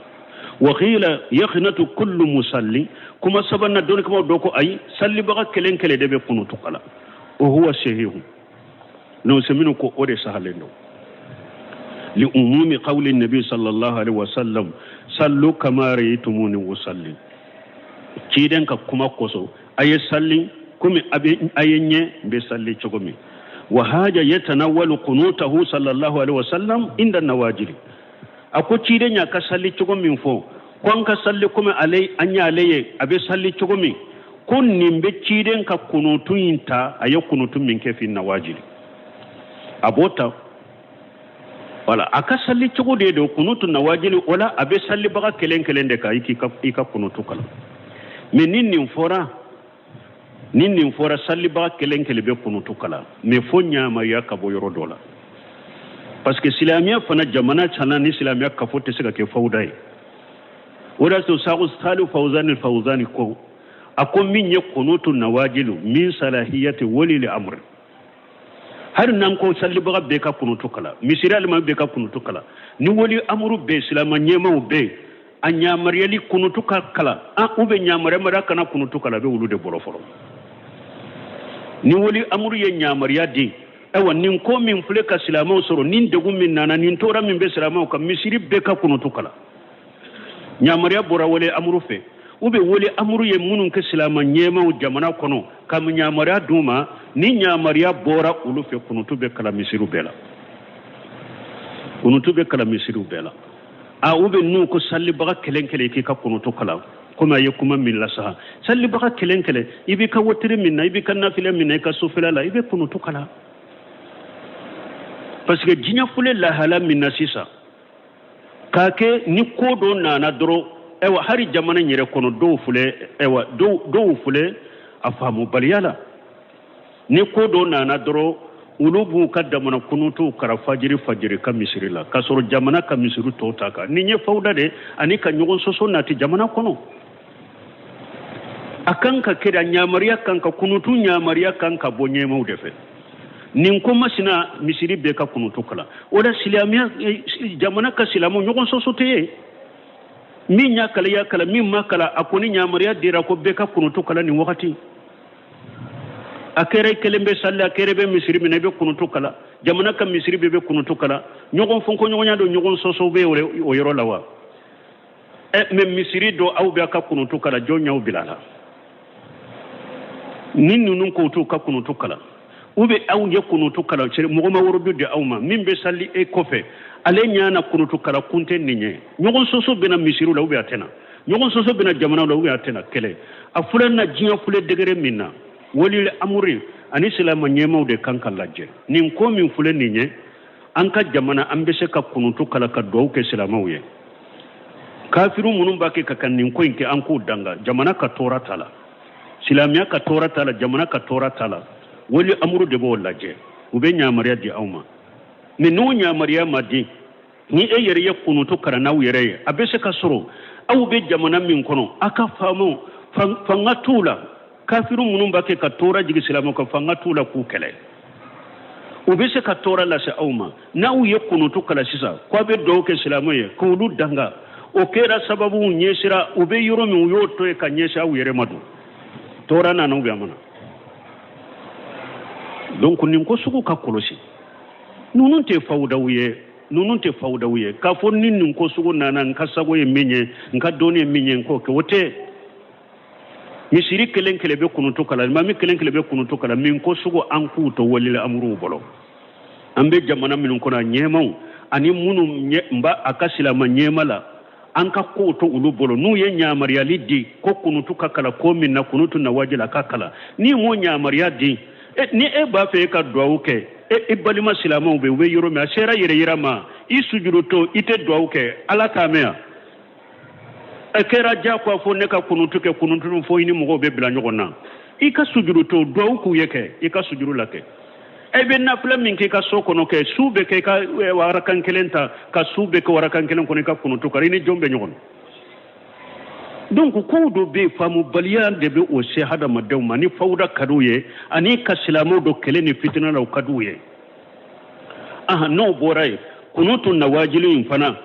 Speaker 2: wa qila yaqnatu kullu musalli kuma sabanna don ko do ko ay salli ba kelenkele de be kunutu kala o huwa shahihu no semino ko o de sahalendo li umumi qawli an-nabi sallallahu alaihi wasallam sallu kama raytumuni usalli kiden ka kuma koso ayi salli kuma ayenye be salli chogomi wa haja yatanawwalu qunutahu sallallahu alaihi wasallam inda nawajiri ako kiden ya ka salli chogomi fo kon ka salli kuma alai anya alaye abe salli chogomi kun nimbe kiden ka kunutu inta ayi kunutu min kefi nawajiri abota wala aka salli cigo de do kunutu nawajili wala abe salli baga kelen de ka ika kunutu kala mais ninnin fora salli baga kelen be kunutu kala mais fo nyama ya ka boyoro dola parce que silamiya fana jamana chana ni silamiya ka fote sika ke fawdai wala so sagu salu fawzani ko akon min ye kunutu nawajilu min salahiyati wali amr har nan ko salli baga be ka kunutu kala misira alma be ka kunutu kala ni woli amuru be silama nyema be anya mariyali kunutu kala a ube nyamare mara kana kunutu kala be wulude boroforo ni woli amuru ye nyamariya di ewa nin ko min fule ka silama soro nin degum min nana nin tora min be silama ka misiri be ka kunutu kala nyamariya bora wole amuru fe ube wole amuru ye munun ka silama nyema jamana kono kam nyamariya duma ni nyamariya bora ulu fe kunutu be kala misiru bela a ube nu ko salli baga kelenkele ki ka kunutu kala kuma ye kuma min la saha salli baga kelenkele ibi ka wotiri min na ibi kan nafile min na ka sufila la ibe kunutu kala parce que jinya fule la hala min nasisa kake ni ko do nana doro ewa hari jamana nyere kono do fule ewa do fule afamu baliyala ni ko do nana doro ulubu kadamana kunutu kara fajiri ka misiri la kasoro jamana ka misiru to taka ni nye fawda de ani ka nyogon soso nati jamana kono akanka keda nyamariya kanka kunutu nyamariya kanka bonye mawdefe nin ko masina misiri be ka kunutu kala oda silamiya jamana ka silamu nyogon soso te min nya kala ya kala min makala akoni nyamariya dira ko be ka kunutu kala ni wakati akere kelembe salla akere be misiri mena be kunutu kala jamana ka misiri be kunutu kala nyogon fonko nyogon nya do nyogon soso be o yoro lawa men misiri do aw be ka kunutu kala jonya bilala nin nun ko to ka kunutu kala ube aw ye kunutu kala mo ma worodu de awma min be salli e kofe ale nyana kunutu kala kunte ninye nyogon soso bena misiru la ube atena nyogon soso bena jamana la ube atena kele afulan na jinya fule degere minna woli amuri ani silama nyema de kankalaje nin ko min fule ninye anka jamana ambese ka kunutu kala ka do ke silama uye kafiru munun bake ka kan nin ko inke an ko danga jamana ka tora tala silamiya ka tora tala jamana ka tora tala woli amuru de bo laje ube nyamariya di awma ni no nyamariya madi ni e yere ye kunutu kara na yere abese ka soro awu be jamana min kono aka famo fanga tula kafiru munun bake ka tora jigi silamo ka fanga tula ku kele ubese ka tora la se awma na u ye kunutu kala sisa ko be do ke silamo ye ko lu danga o kera sababu nyesira ube yoro mi yoto e ka nyesha u yere madu tora na no be amana donc nin ko sugu ka kolosi nunun te fawda wuye ka fo nin ko sugu nana nka sago ye menye nka doni menye ko ke wote misiri kelen kele be kunuto kala mami kelen kele be kunuto kala min ko sugu an ku to walila amru bolo ambe jamana min ko na nyemaw ani munu mba akasila ma nyemala an ka ko to ulu bolo nu ye nyamariya liddi ko kunuto kala ko min na kunuto na wajila kakala ni mo nyamariya di ni e ba fe ka duawu ke e balima silamaw be we yoro me asera yere yirama isujuru to ite duawu ke ala tamea akera ja ko fo ne ka kunutu fo ini mo be bila nyogona ika sujuru to duawu ku yeke ika sujuru lake e be na flamin ke ka sokono ke sube ke ka warakan kelenta ka sube ke warakan kelen ko ne ka kunutu kari ni jombe nyogona donc ko do be famu baliyan de be o se hada madaw mani fawda kaduye ani kasilamo do kele ni fitina law kaduye no boray kunutu nawajilu infana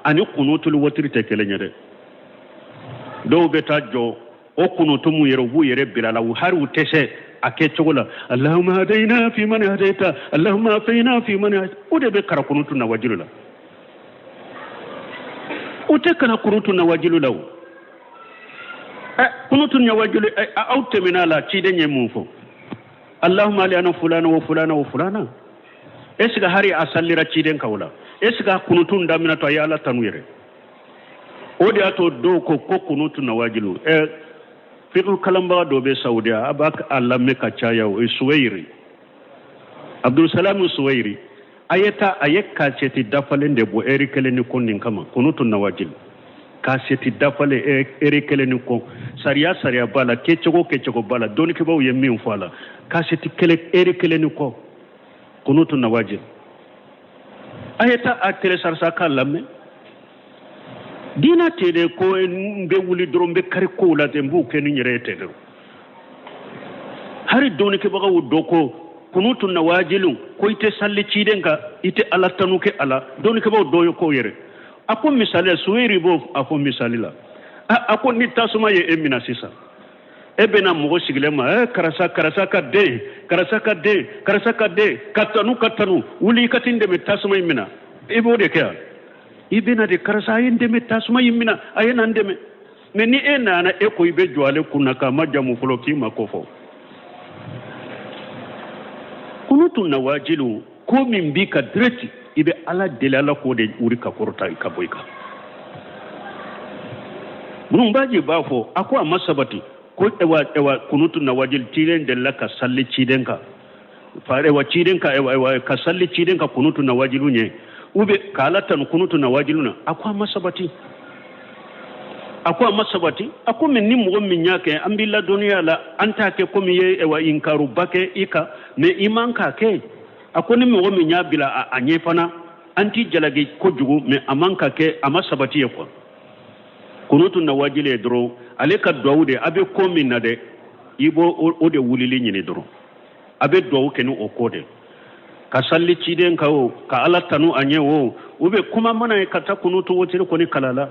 Speaker 2: ani kunutu wotri te kele nyade do be tajo o kunutu mu yero bu yere bilala haru tese ake chogola allahumma hadaina fi man hadaita allahumma afina fi man o de be kara kunutu nawajilu la utekana kunutu na wajilu law kunutu na wajilu autemina la cide nyemufo allahumma ali ana fulana wa fulana wa fulana esiga hari asallira ciden kawla esiga kunutu ndamina to ya Allah tanwire odi ato do ko kunutu na wajilu fiqh kalamba do be saudiya abak Allah meka chaya o suwairi abdul salam suwairi ayeta ayekka seti dafale de bo erikele ni konnin kama kunutu nawajil ka seti dafale erikele ni ko sariya bala kechego bala doni ke baw yemmin fala ka seti kele erikele ni ko kunutu nawajil ayeta atere sarsa kalamme dina tede ko be wuli drombe kare ko la tembu ken nyirete do hari doni ke baga wudoko kunutu nawajilu ko ite salli cidenga ite ala tanuke ala doni ke baw doyo ko yere ako misale suwiri bo ako misalila ako ni tasuma ye emina sisa ebena mo sigilema karasa ka de katanu wuli katinde me tasuma yimina ibo de kya ibina de karasa yinde me tasuma yimina ayena ndeme me ni enana eko ibe jwale kunaka majamu fuloki makofo kunutu nawajilu ko min bi ka direct ibe ala delala ko de uri ka korta ka boyka mun baje bafo akwa masabati ko ewa kunutu nawajil tilen de la ka salli cidenka fare wa cidenka ewa ka salli cidenka kunutu nawajilu nye ube kalatan kunutu nawajiluna akwa masabati ako min ni mo min yake ambilla duniya la anta ke komi ye ewa inkaru bake ika me iman ka ke ako ni mo min ya bila anye fana anti jalage ko jugo me amanka ke amasabati ye ko kunutu nawajile dro aleka dawude abe komi na de ibo o de wulili nyini dro abe dawu ke no okode ka salli ciden ka o ka alatanu anye wo ube kuma mana ka ta kunutu wote ko ni kalala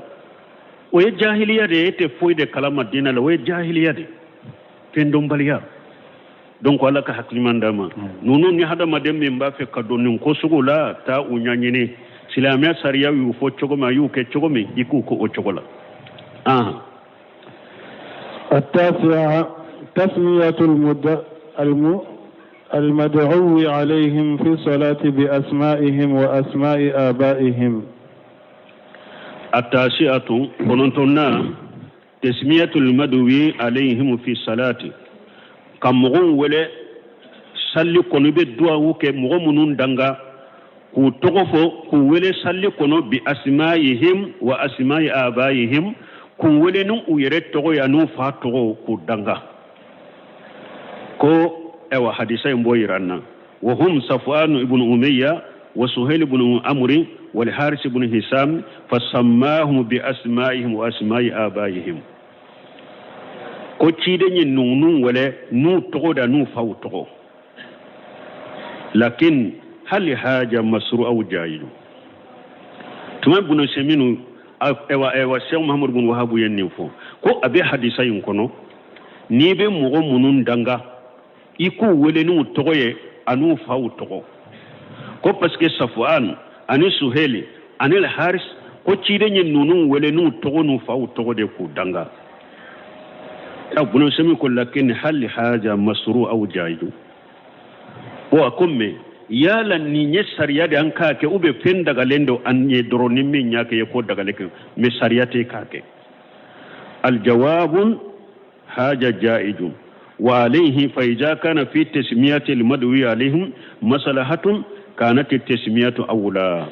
Speaker 2: oye jahiliya de ete foyde kala madina la oye jahiliya de pendom baliya donc wala ka haklimandama nunu ni hada madem min ba fe ka donin ko sugula ta unyanyini سلاميا سريا يوفو تشوغما يوكي تشوغمي يكوكو تشوغلا
Speaker 1: التاسعة تسمية المدعو عليهم في الصلاة بأسمائهم وأسماء آبائهم.
Speaker 2: التاسعة كنتنا تسمية المدعو عليهم في الصلاة كم مغون ولا سالي كونو بدعو كمغون دنگا كو توقفو كو ولا سالي كونو بأسمائهم وأسماء آبائهم كو ولا نو ويرت توغو يانو فاتوغو كو دنگا كو ايوا حديثي مبويرانا وهم صفوان ابن أمية وسهيل بن عمرو والحارث بن هشام فسماهم بأسمائهم وأسماء آبائهم كو تشيدني نونو ولا نو توغو دا نو فاو توغو لكن هل حاجة مسروع أو جائز تمام بن سمينو ايوا شيخ محمد بن وهاب ينفو كو ابي حديثا ينكونو نيبه مغو منون دانغا iku wele nu togoye anu faw togo ko parce que Safwan ani Suheli ani al-Haris ko cide nyen nunu wele nu togo nu faw togo de ku danga abunu semi ko lakin hal haja masru aw jaidu bo akomme yala ni nye sariya de anka ke ube fen daga lendo anye droni min nyake ye ko daga leke me sariya te kake al jawabun haja jaidu وعليه فإذا كان في تسمية المدعو عليهم مصلحة كانت التسمية أولى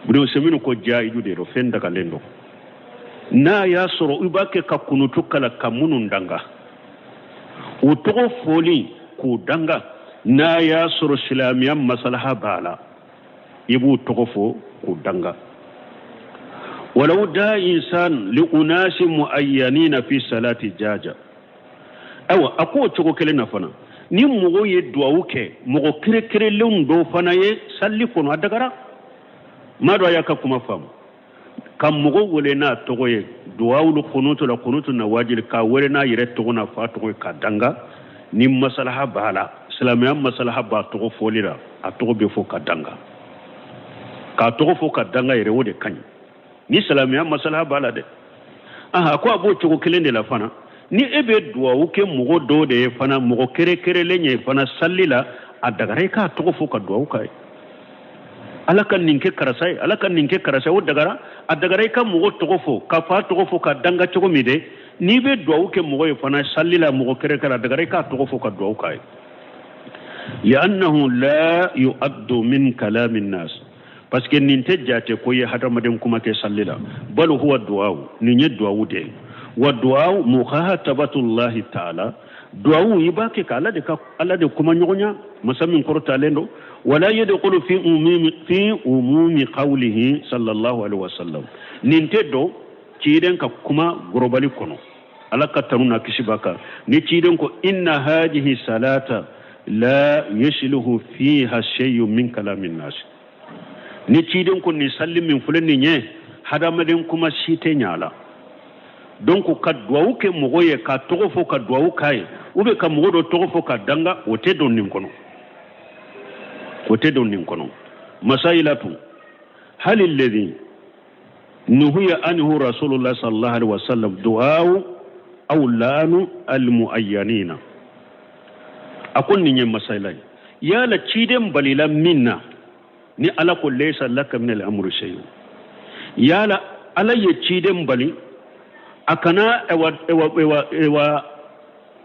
Speaker 2: بدو سمينو كو جائدو ديرو فين دكا لندو نا ياسرو إباكي كاكونوتو كلا كامونو دانغا وطغو فولي كو دانغا نا ياسرو سلاميا مصلحة بالا يبو طغفو كو دانغا ولو دا إنسان لأناس معينين في صلاة جاجة awa ako chogo kele na fana ni mugo ye duawu ke mugo kire kire lewun do fana ye salli kono adagara mado aya ka kuma fam kam mugo wole na togo ye duawu lu kunutu la kunutu na wajil ka wole na yire togo na fa togo ka danga ni masalaha bala islamiyya masalaha ba togo folira a togo be fo ka danga yire wode kany ni islamiyya masalaha bala de ko abo chogo kele de la fana ni ebe duawu ke mugo do de fana mugo kere kere lenye fana sallila adagare ka togo fo ka duawu kai alakan ninke karasai wo dagara adagare ka mugo togo fo ka fa togo fo ka danga togo mide ni be duawu ke mugo fana sallila mugo kere kere adagare ka togo fo ka duawu kai لأنه لا يؤد من كلام الناس parce que ninte jate ko ye hadamaden kuma ke sallila bal huwa duawu ni duawu de والدعاء مخاطبة الله تعالى دعاء يباكي على ده كما نغنيا مسمى كرتا لندو ولا يدخل في عموم قوله صلى الله عليه وسلم نينتدو تيدن كما غروبالي كونو على كترنا كشباكا نتيدن كو إن هذه الصلاة لا يشله فيها شيء من كلام الناس نتيدن كو نسلم من فلن نيه hadamaden kuma shite nyala donc ka duawu ke mogoye ka togo fo ka duawu kai ube ka mogodo togo fo ka danga wote don nin kono masailatu hal alladhi nuhiya anhu rasulullah sallallahu alaihi wasallam du'a aw lanu almuayyanina akon ni nyem masailai yala ciden balila minna ni ala ko laysa laka min al-amri shay yala ala ye ciden bali akana ewa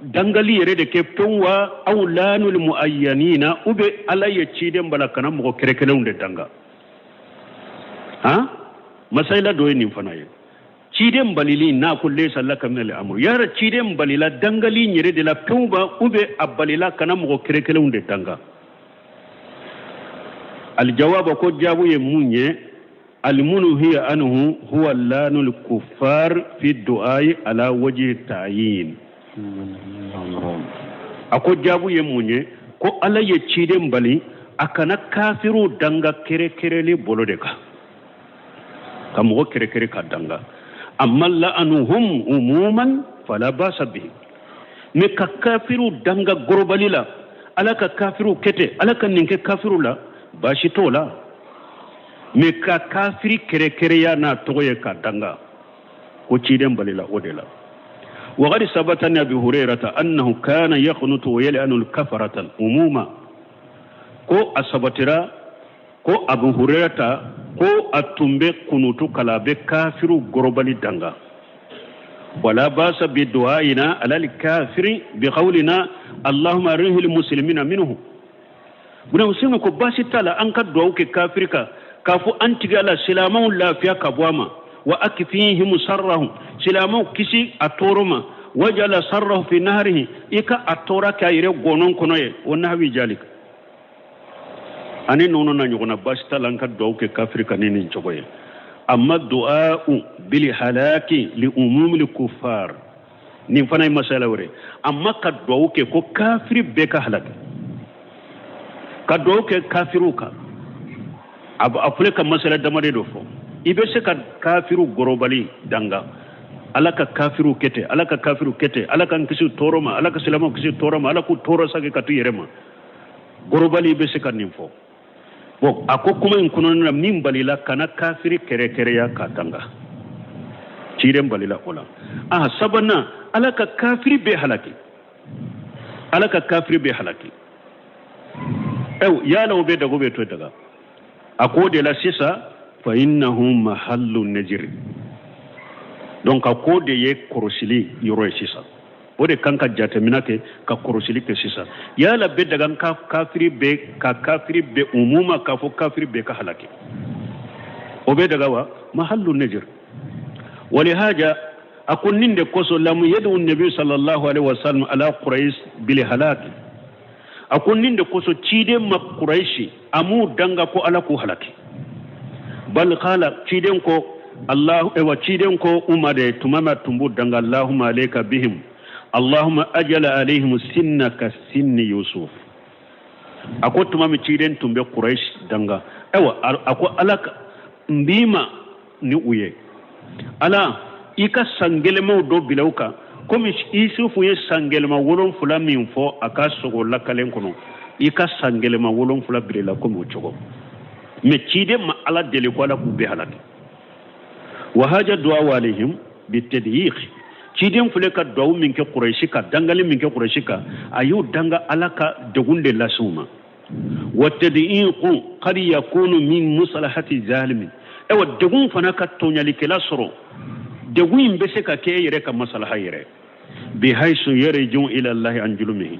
Speaker 2: dangali yere de keptonwa aw lanul muayyanina ube ala ye ciden bala kana mo kerekelunde danga masaila do ni fanaye ciden balili na kulle sallaka min al-amr yara ciden balila dangali yere de la tumba ube abalila kana mo kerekelunde danga al-jawab ko jabu ye munye المنهي عنه هو اللان الكفار في الدعاء على وجه التعيين ako jabu ye munye ko ala ye ciden bali akana kafiru danga kere kerele bolode ka kamo kere kere ka danga amma la'anuhum umuman fala basa bihi me ka kafiru danga gorobalila ala ka kafiru kete ala ka ninke kafiru la bashi tola me ka kafiri kere kere ya na toye ka danga ko ciden balila odela wa qad sabata an abi hurairata annahu kana yaqnutu wa yal'anu al-kafarata umuma ko asabatira ko abu hurairata ko atumbe kunutu kala be kafiru gorobali danga ولا باس بدعائنا على الكافر بقولنا اللهم اريه المسلمين منه بنا مسلم ko basi tala an ka du'a ke kafirka kafu an tigala silamu lafiya kabwama wa akfihim sarrahum silamu kisi atoruma wajala sarrahu fi nahrihi ika atora kayire gonon konoye wonna hawi jalika ani nono na nyugona basi tala an ka du'a ke kafirka nini chogoye أما الدعاء بالهلاك لأموم الكفار نفنا مسألة وري أما كدعاء كو كافر بك هلاك كدعاء كافروك أب أفلك مسألة دمري دوفو إبسة كافر غروبالي دانغا ألا كافر كته ألا كافر كته ألا كنكسي تورما ألا كسلام كسي تورما ألا كو تورا ساكي كتو يرما غروبالي إبسة كنفو bon ako kuma in kuno na min balila kana kafiri kere kere ya katanga ciren balila ola sabana alaka kafiri be halaki ya lawo be dago be to daga ako de la sisa fa innahu mahallu najri donc ako de ye korosili yoro sisa ode kanka jatemina ke ka korosili ke sisa yala be daga kafiri be umuma ka fo kafiri be ka halaki obe daga wa mahallu najr walihaja akun ninde koso lam yadu nabi sallallahu alaihi wasallam ala quraish bil halak akun ninde koso cide ma quraishi amu danga ko ala ko halaki bal qala ciden ko allah wa ciden ko umade tumama tumbu danga allahumma alayka bihim اللهم أجل عليهم سنة كسن يوسف أكو تمام تشيرين تنبي قريش دنگا أكو ألاك مبيما نويه ألا إيكا سنجلمو دو بلوكا كوميش يوسف يسنجلما ولون فلا مينفو أكا سوغو لكالين كنو إيكا سنجلما ولون فلا بللا كومو چوغو مچيدين ما ألا دلقوا لكو بحلك وهاجا دعا عليهم بالتدهيق ciden fule ka duwawu min ke quraishi ka dangali min ke quraishi ka ayu danga alaka degunde lasuma watadiqu qad yakunu min musalahati zalimin ewa degun fana ka tonyali ke lasoro degun be se ka ke yere ka masalaha yere bi haysu yarju ila allah an julumihi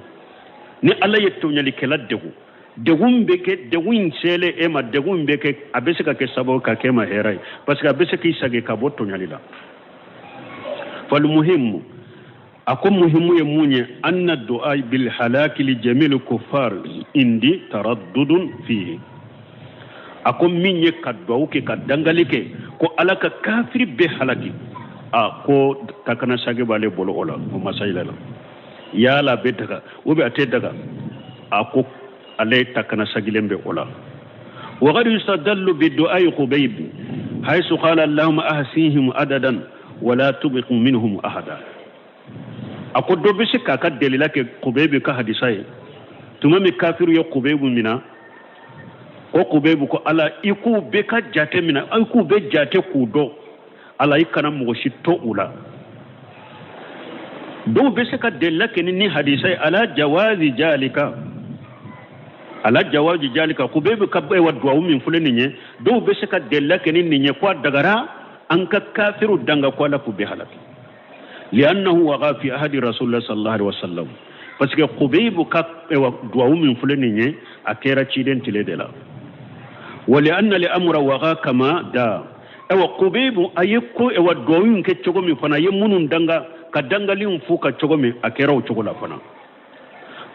Speaker 2: ni allah yetonyali ke la degun be ke degun sele e ma degun be ke abese ka ke sabo ka ke ma herai parce que abese ki sage ka botonyali la فالمهم أكون مهم يموني أن الدعاء بالهلاك لجميع الكفار عندي تردد فيه أكون من يكدعوك كدنغلك كو ألاك كافر بهلاكي كو تكنا ساقب عليه بولو أولا وما سايلا يا لا بيتك وبأتدك أكو عليه تكنا ساقلين بأولا وغير يستدل بالدعاء قبيب حيث قال اللهم أحسيهم عددا ولا تبق منهم أحدا أقول دو بسي كاكا دليلا كي قبيب كهدساي تمامي كافر يو قبيب منا ko قبيب كو ألا إيكو بكا جاتي منا إيكو بي جاتي كودو ألا إيكنا مغشتو أولا دو بسي كا دليلا كي ني حديثاي على جواز جالك قبيب كبه ودواو من فلنيني دو بسي كا دليلا كي ني كوا دغرا أنك كافر دنگا قولا بحلك لأنه وقع في أحد رسول الله صلى الله عليه وسلم parce que قبيب دعاو من فلنيني أكيرا تشيدين تلدلا ولأن الأمر وقع كما دا قبيب أيكو دعاو من كتشغمي فنا يمونون دنگا كدنگا لهم فوكا تشغمي أكيرا وشغلا فنا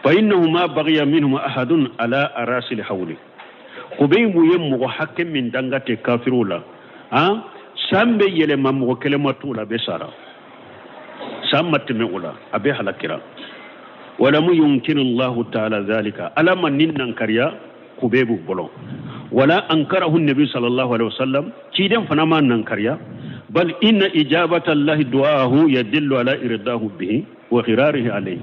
Speaker 2: فإنه ما بغي منهم أحد على أراس الحول قبيب يمو حكم من دنگا تكافرولا sambe yele mamu kelema tula besara sammat meula abe halakira wala mu yumkinu Allah ta'ala zalika alama ninnan kariya kubebu bolo wala ankarahu an-nabi sallallahu alaihi wasallam ciden fanama nan kariya bal inna ijabata Allah du'ahu yadullu ala irdahu bihi wa khirarihi alayhi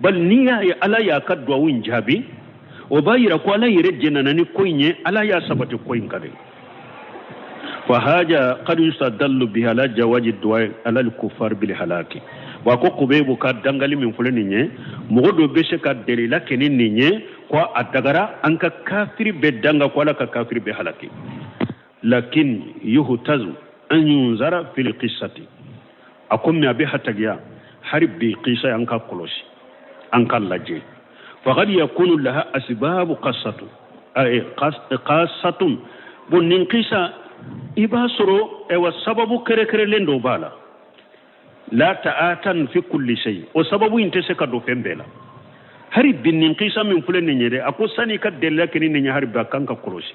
Speaker 2: bal niya ya ala ya kadwa win jabi o bayira ko ala yirejena nani koynye ala ya sabati koyn kade فهذا قد يستدل بها على جواز الدعاء على الكفار بالهلاك وكو كوبيبو كا دانغالي من فلان ني مودو بيشي كا دليلا كنين ني كو ادغارا انكا كافر بدانغا كو لا كافر بهلاك لكن يهتز ان ينظر في القصه اكم ما بها تجيا حرب بقصه انكا كلوشي انكا لاجي فقد يكون لها اسباب قصه اي قصه بنين قصه ibasoro ewa sababu kere lendo bala la ta'atan fi kulli shay o sababu inte se ka do fembela hari binnin qisa min fulen nyere ako sani ka della kini nya hari bakanka korosi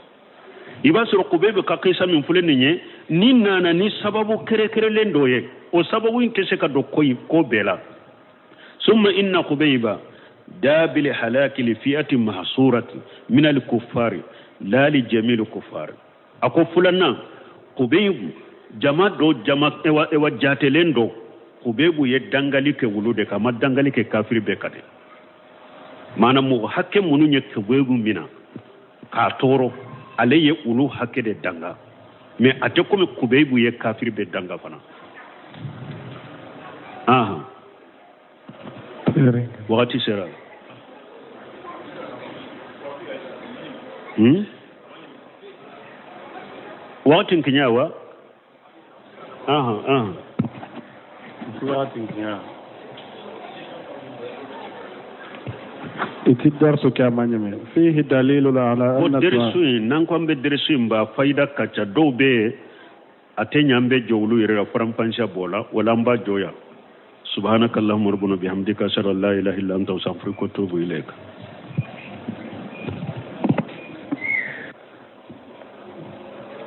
Speaker 2: ibasoro kubebe ka qisa min fulen nye ni nana ni sababu kere lendo ye o sababu inte se ka do koy ko bela summa inna qubayba dabil halaki li fi'ati mahsurati min al kuffari la li jamil kuffari ako fulanna kubebu jama do jama ewa jatelendo kubebu ye dangali ke wulude kama dangali ke kafiri be kade mana mu hakke munu nye kubebu mina ka toro ale ye ulu hakke de danga me ate ko kubebu ye kafiri be danga fana aha wakati sera Watin kinyawa
Speaker 1: watin kinyawa iti darsu kamanyame fihi dalilun ala anna
Speaker 2: dersu nan ko be dersu ba faida kacha dobe atenya mbe jowlu yira farampansha bola wala mba joya subhanakallahumma rabbana bihamdika ashhadu an la ilaha illa anta astaghfiruka wa atubu ilayk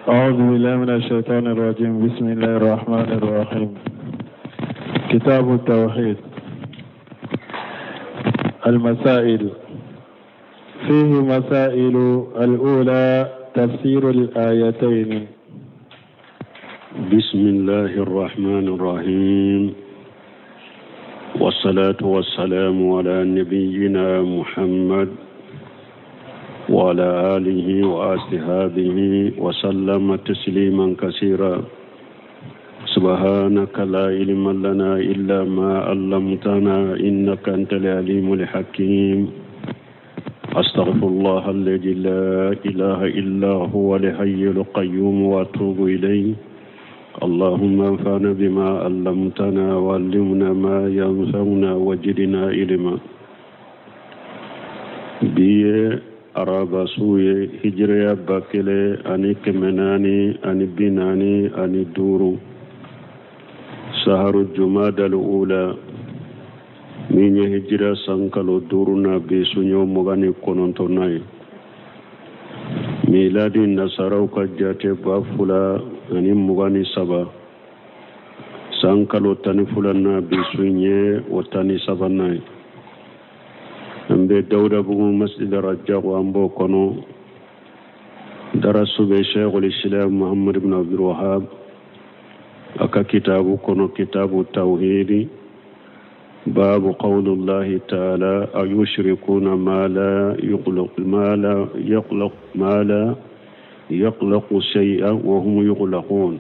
Speaker 1: أعوذ بالله من الشيطان الرجيم بسم الله الرحمن الرحيم كتاب التوحيد المسائل فيه مسائل الأولى تفسير الآيتين
Speaker 2: بسم الله الرحمن الرحيم والصلاة والسلام على نبينا محمد وعلى آله وأصحابه وسلم تسليما كثيرا سبحانك لا علم لنا إلا ما علمتنا إنك أنت العليم الحكيم أستغفر الله الذي لا إله إلا هو الحي القيوم وأتوب إليه اللهم انفعنا بما علمتنا وعلمنا ما ينفعنا وزدنا علما araba suye hijriya bakele ani kemenani ani binani ani duru saharu jumada al-ula minye hijra sankalo duru na bisunyo mogani kononto nai miladi nasarau ka jate bafula ani mogani saba sankalo tani fulana bisunye otani saba nai ambe dawda bugu masjid rajab ambo kono darasu be Sheikh al-Islam Muhammad ibn Abdul Wahhab aka kitabu kono kitabu tauhid babu qawlullahi ta'ala ayushrikuna ma la yakhluqu shay'an wa hum yakhluqun